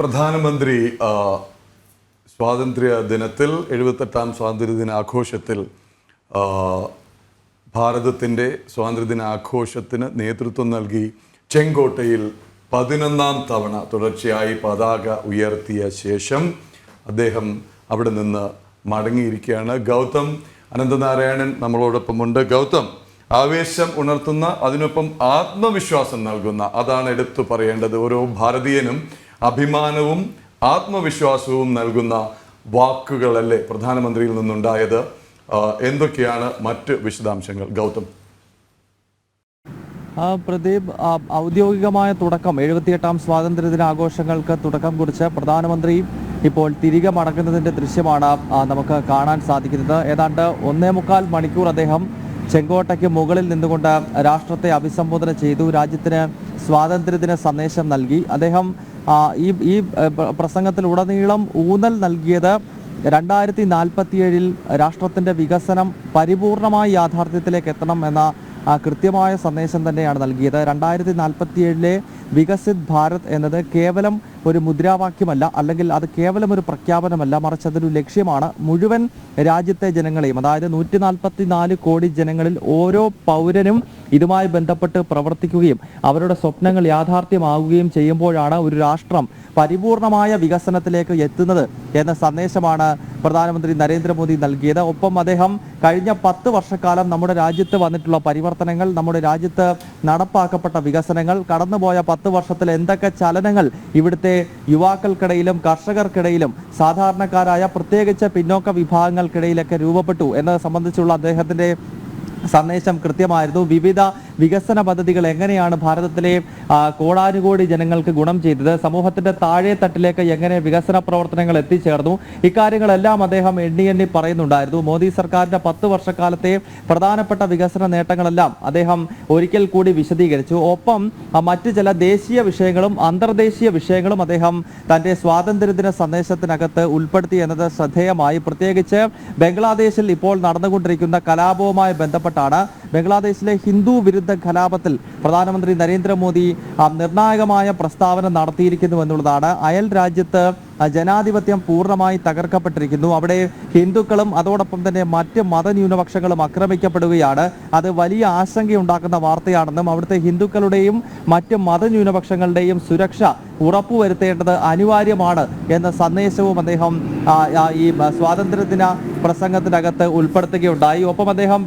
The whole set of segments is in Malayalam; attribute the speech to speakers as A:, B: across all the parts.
A: പ്രധാനമന്ത്രി സ്വാതന്ത്ര്യ ദിനത്തിൽ 78ാം സ്വാതന്ത്ര്യ ദിനാഘോഷത്തിൽ ഭാരതത്തിൻ്റെ സ്വാതന്ത്ര്യദിന ആഘോഷത്തിന് നേതൃത്വം നൽകി ചെങ്കോട്ടയിൽ 11ാം തവണ തുടർച്ചയായി പതാക ഉയർത്തിയ ശേഷം അദ്ദേഹം അവിടെ നിന്ന് മടങ്ങിയിരിക്കുകയാണ്. ഗൗതം അനന്തനാരായണൻ നമ്മളോടൊപ്പമുണ്ട്. ഗൗതം, ആവേശം ഉണർത്തുന്ന, അതിനൊപ്പം ആത്മവിശ്വാസം നൽകുന്ന, അതാണ് എടുത്തു പറയേണ്ടത്. ഓരോ ഭാരതീയനും അഭിമാനവും ആത്മവിശ്വാസവും നൽകുന്ന വാക്കുകളല്ലേ പ്രധാനമന്ത്രിയിൽ നിന്നുണ്ടായത്? എന്തൊക്കെയാണ് മറ്റ് വിശദാംശങ്ങൾ? ഗൗതം.
B: പ്രദീപ്, ഔദ്യോഗികമായ തുടക്കം 78ാം സ്വാതന്ത്ര്യദിനാഘോഷങ്ങൾക്ക് തുടക്കം കുറിച്ച് പ്രധാനമന്ത്രി ഇപ്പോൾ തിരികെ മടങ്ങുന്നതിൻ്റെ ദൃശ്യമാണ് നമുക്ക് കാണാൻ സാധിക്കുന്നത്. ഏതാണ്ട് 1.25 മണിക്കൂർ അദ്ദേഹം ചെങ്കോട്ടയ്ക്ക് മുകളിൽ നിന്നുകൊണ്ട് രാഷ്ട്രത്തെ അഭിസംബോധന ചെയ്തു, രാജ്യത്തിന് സ്വാതന്ത്ര്യദിന സന്ദേശം നൽകി. അദ്ദേഹം ഈ പ്രസംഗത്തിലുടനീളം ഊന്നൽ നൽകിയത് 2047 രാഷ്ട്രത്തിൻ്റെ വികസനം പരിപൂർണമായി യാഥാർത്ഥ്യത്തിലേക്ക് എത്തണം എന്ന കൃത്യമായ സന്ദേശം തന്നെയാണ് നൽകിയത്. 2047 വികസിത് ഭാരത് എന്നത് കേവലം ഒരു മുദ്രാവാക്യമല്ല, അല്ലെങ്കിൽ അത് കേവലം ഒരു പ്രഖ്യാപനമല്ല, മറിച്ച് അതൊരു ലക്ഷ്യമാണ്. മുഴുവൻ രാജ്യത്തെ ജനങ്ങളെയും, അതായത് 144 കോടി ജനങ്ങളിൽ ഓരോ പൗരനും ഇതുമായി ബന്ധപ്പെട്ട് പ്രവർത്തിക്കുകയും അവരുടെ സ്വപ്നങ്ങൾ യാഥാർത്ഥ്യമാവുകയും ചെയ്യുമ്പോഴാണ് ഒരു രാഷ്ട്രം പരിപൂർണമായ വികസനത്തിലേക്ക് എത്തുന്നത് എന്ന സന്ദേശമാണ് പ്രധാനമന്ത്രി നരേന്ദ്രമോദി നൽകിയത്. ഒപ്പം അദ്ദേഹം കഴിഞ്ഞ 10 വർഷക്കാലം നമ്മുടെ രാജ്യത്ത് വന്നിട്ടുള്ള പരിവർത്തനങ്ങൾ, നമ്മുടെ രാജ്യത്ത് നടപ്പാക്കപ്പെട്ട വികസനങ്ങൾ, കടന്നുപോയ 10 വർഷത്തിൽ എന്തൊക്കെ ചലനങ്ങൾ ഇവിടുത്തെ യുവാക്കൾക്കിടയിലും കർഷകർക്കിടയിലും സാധാരണക്കാരായ പ്രത്യേകിച്ച് പിന്നോക്ക വിഭാഗങ്ങൾക്കിടയിലൊക്കെ രൂപപ്പെട്ടു എന്നത് സംബന്ധിച്ചുള്ള അദ്ദേഹത്തിൻ്റെ സന്ദേശം കൃത്യമായിരുന്നു. വിവിധ വികസന പദ്ധതികൾ എങ്ങനെയാണ് ഭാരതത്തിലെ കോടാനുകോടി ജനങ്ങൾക്ക് ഗുണം ചെയ്തത്, സമൂഹത്തിന്റെ താഴെ തട്ടിലേക്ക് എങ്ങനെ വികസന പ്രവർത്തനങ്ങൾ എത്തിച്ചേർന്നു, ഇക്കാര്യങ്ങളെല്ലാം അദ്ദേഹം എണ്ണി പറയുന്നുണ്ടായിരുന്നു. മോദി സർക്കാരിന്റെ 10 വർഷക്കാലത്തെ പ്രധാനപ്പെട്ട വികസന നേട്ടങ്ങളെല്ലാം അദ്ദേഹം ഒരിക്കൽ കൂടി വിശദീകരിച്ചു. ഒപ്പം മറ്റ് ചില ദേശീയ വിഷയങ്ങളും അന്തർദേശീയ വിഷയങ്ങളും അദ്ദേഹം തന്റെ സ്വാതന്ത്ര്യദിന സന്ദേശത്തിനകത്ത് ഉൾപ്പെടുത്തി എന്നത് ശ്രദ്ധേയമായി. പ്രത്യേകിച്ച് ബംഗ്ലാദേശിൽ ഇപ്പോൾ നടന്നുകൊണ്ടിരിക്കുന്ന കലാപവുമായി ബന്ധപ്പെട്ടാണ്. ബംഗ്ലാദേശിലെ ഹിന്ദു വിരുദ്ധ കലാപത്തിൽ പ്രധാനമന്ത്രി നരേന്ദ്രമോദി നിർണായകമായ പ്രസ്താവന നടത്തിയിരിക്കുന്നു എന്നുള്ളതാണ്. അയൽ രാജ്യത്ത് ജനാധിപത്യം പൂർണ്ണമായി തകർക്കപ്പെട്ടിരിക്കുന്നു. അവിടെ ഹിന്ദുക്കളും അതോടൊപ്പം തന്നെ മറ്റ് മതന്യൂനപക്ഷങ്ങളും ആക്രമിക്കപ്പെടുകയാണ്. അത് വലിയ ആശങ്കയുണ്ടാക്കുന്ന വാർത്തയാണെന്നും അവിടുത്തെ ഹിന്ദുക്കളുടെയും മറ്റ് മതന്യൂനപക്ഷങ്ങളുടെയും സുരക്ഷ ഉറപ്പുവരുത്തേണ്ടത് അനിവാര്യമാണ് എന്ന സന്ദേശവും അദ്ദേഹം ഈ സ്വാതന്ത്ര്യദിന പ്രസംഗത്തിനകത്ത് ഉൾപ്പെടുത്തുകയുണ്ടായി. ഒപ്പം അദ്ദേഹം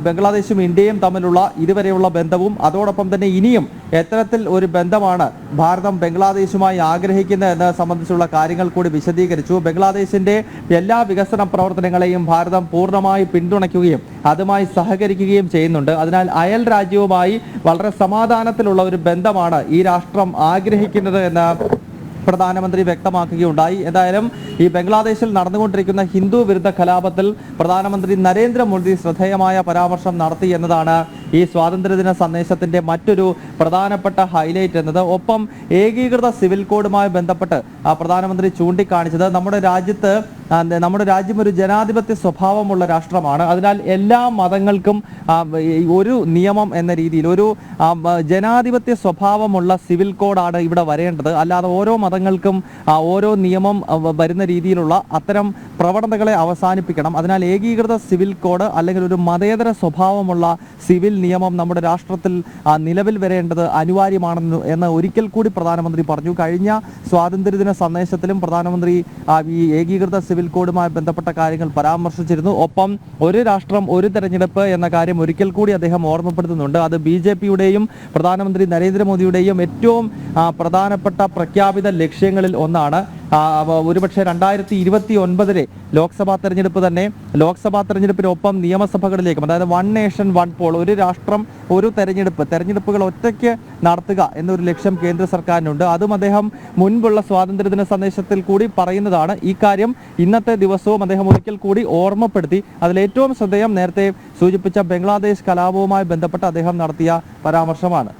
B: ബംഗ്ലാദേശും ഇന്ത്യയും തമ്മിലുള്ള ഇതുവരെയുള്ള ബന്ധവും അതോടൊപ്പം തന്നെ ഇനിയും എത്തരത്തിൽ ഒരു ബന്ധമാണ് ഭാരതം ബംഗ്ലാദേശുമായി ആഗ്രഹിക്കുന്നത് എന്നത് സംബന്ധിച്ചുള്ള കാര്യങ്ങൾ കൂടി വിശദീകരിച്ചു. ബംഗ്ലാദേശിന്റെ എല്ലാ വികസന പ്രവർത്തനങ്ങളെയും ഭാരതം പൂർണ്ണമായി പിന്തുണയ്ക്കുകയും അതുമായി സഹകരിക്കുകയും ചെയ്യുന്നുണ്ട്. അതിനാൽ അയൽ രാജ്യവുമായി വളരെ സമാധാനത്തിലുള്ള ഒരു ബന്ധമാണ് ഈ രാഷ്ട്രം ആഗ്രഹിക്കുന്നത് എന്ന് പ്രധാനമന്ത്രി വ്യക്തമാക്കുകയുണ്ടായി. എന്തായാലും ഈ ബംഗ്ലാദേശിൽ നടന്നുകൊണ്ടിരിക്കുന്ന ഹിന്ദു വിരുദ്ധ കലാപത്തിൽ പ്രധാനമന്ത്രി നരേന്ദ്രമോദി ശ്രദ്ധേയമായ പരാമർശം നടത്തി എന്നതാണ് ഈ സ്വാതന്ത്ര്യദിന സന്ദേശത്തിന്റെ മറ്റൊരു പ്രധാനപ്പെട്ട ഹൈലൈറ്റ് എന്നത്. ഒപ്പം ഏകീകൃത സിവിൽ കോഡുമായി ബന്ധപ്പെട്ട് പ്രധാനമന്ത്രി ചൂണ്ടിക്കാണിച്ചത് നമ്മുടെ രാജ്യം ഒരു ജനാധിപത്യ സ്വഭാവമുള്ള രാഷ്ട്രമാണ്. അതിനാൽ എല്ലാ മതങ്ങൾക്കും ഒരു നിയമം എന്ന രീതിയിൽ ഒരു ജനാധിപത്യ സ്വഭാവമുള്ള സിവിൽ കോഡാണ് ഇവിടെ വരേണ്ടത്. അല്ലാതെ ഓരോ മതങ്ങൾക്കും ഓരോ നിയമം വരുന്ന രീതിയിലുള്ള അത്തരം പ്രവണതകളെ അവസാനിപ്പിക്കണം. അതിനാൽ ഏകീകൃത സിവിൽ കോഡ് അല്ലെങ്കിൽ ഒരു മതേതര സ്വഭാവമുള്ള സിവിൽ നിയമം നമ്മുടെ രാഷ്ട്രത്തിൽ നിലവിൽ വരേണ്ടത് അനിവാര്യമാണെന്ന് എന്ന് ഒരിക്കൽ കൂടി പ്രധാനമന്ത്രി പറഞ്ഞു. കഴിഞ്ഞ സ്വാതന്ത്ര്യദിന സന്ദേശത്തിലും പ്രധാനമന്ത്രി ഈ ഏകീകൃത സിവിൽ കോഡുമായി ബന്ധപ്പെട്ട കാര്യങ്ങൾ പരാമർശിച്ചിരുന്നു. ഒപ്പം ഒരു രാഷ്ട്രം ഒരു തെരഞ്ഞെടുപ്പ് എന്ന കാര്യം ഒരിക്കൽ കൂടി അദ്ദേഹം ഓർമ്മപ്പെടുത്തുന്നുണ്ട്. അത് BJPയുടെയും പ്രധാനമന്ത്രി നരേന്ദ്രമോദിയുടെയും ഏറ്റവും പ്രധാനപ്പെട്ട പ്രഖ്യാപിത ലക്ഷ്യങ്ങളിൽ ഒന്നാണ്. ഒരുപക്ഷെ 2029 ലോക്സഭാ തെരഞ്ഞെടുപ്പ് തന്നെ, ലോക്സഭാ തെരഞ്ഞെടുപ്പിനൊപ്പം നിയമസഭകളിലേക്കും, അതായത് 1 നേഷൻ 1 പോൾ, ഒരു രാഷ്ട്രം ഒരു തെരഞ്ഞെടുപ്പുകൾ ഒറ്റയ്ക്ക് നടത്തുക എന്നൊരു ലക്ഷ്യം കേന്ദ്ര സർക്കാരിനുണ്ട്. അതും അദ്ദേഹം മുൻപുള്ള സ്വാതന്ത്ര്യദിന സന്ദേശത്തിൽ കൂടി പറയുന്നതാണ്. ഈ കാര്യം ഇന്നത്തെ ദിവസവും അദ്ദേഹം ഒരിക്കൽ കൂടി ഓർമ്മപ്പെടുത്തി. അതിലേറ്റവും ശ്രദ്ധേയം നേരത്തെ സൂചിപ്പിച്ച ബംഗ്ലാദേശ് കലാപവുമായി ബന്ധപ്പെട്ട് അദ്ദേഹം നടത്തിയ പരാമർശമാണ്.